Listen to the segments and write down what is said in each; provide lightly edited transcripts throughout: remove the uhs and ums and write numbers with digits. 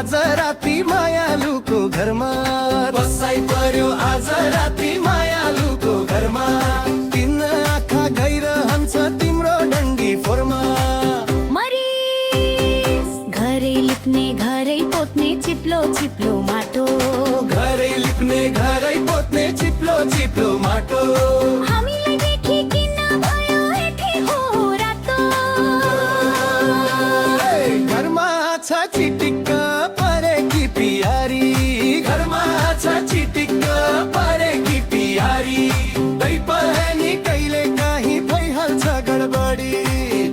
आज राती मायालुको घरमा बसाइ पर्यो आज राती मायालुको घरमा तीन आँखा गइरहन्छ तिम्रो डङ्गी फोरमा घरै लिप्ने घरै पोत्ने चिप्लो चिप्लो माटो घरै लिप्ने घरै पोत्ने चिप्लो चिप्लो माटो हामीलाई देखि किन भयो यति हो रातो घरमा छ चिटिक्क परेकी पियारी घरमा छ चिटिक्क परेकी पियारी दै पनि कहिले काहीँ भइहाल्छ गडबडी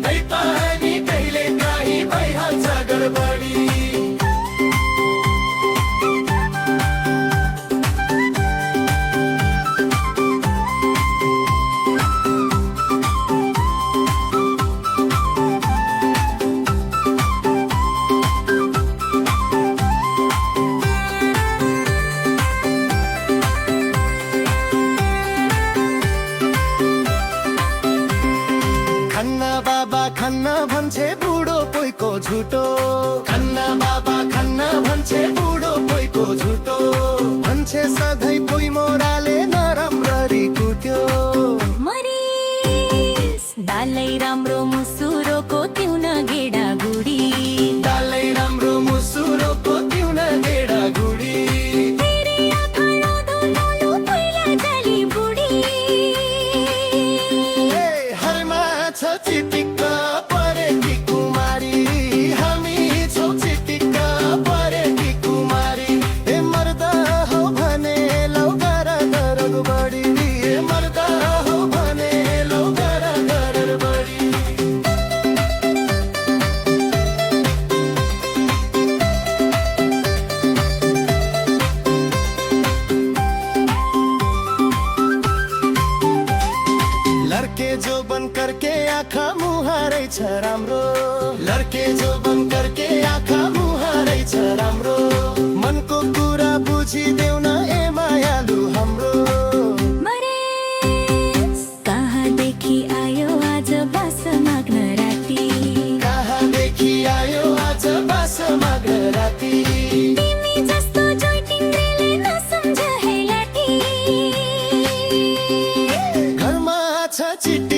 दै पनि कहिले काहीँ भइहाल्छ गडबडी खन्ना भन्छे बुढो पोइको झुटो खन्ना बाबा खन्ना भन्छे बुढो पोइको झुटो भन्छे सधैँ पोइ मोराले नराम्ररी कुट्यो दालै राम्रो मुसुरोको तिउन गेडा गुडी दालै राम्रो मुसुरोको तिउन गेडा गुडी हरमा छ चिटिक्क परेकी कुमारी हामी छौ चिटिक्क परेकी कुमारी हे मर्दा हौ भने लौ गर गरबडी हे मर्दा हौ भने लौ गर गरबडी लड़के जो बन करके आँखा मुहारै छ राम्रो लड़के जो बन करके आँखा मुहारै छ राम्रो मनको कुरा बुझिदेऊ न ए मायालु हाम्रो कहाँदेखि आयो आज बास माग्न राती कहाँदेखि आयो आज बास माग्न राती तिमी जस्तो जोइटिङ्ग्रेले नसम्झ है लाटी घरमा छ चिट्ठी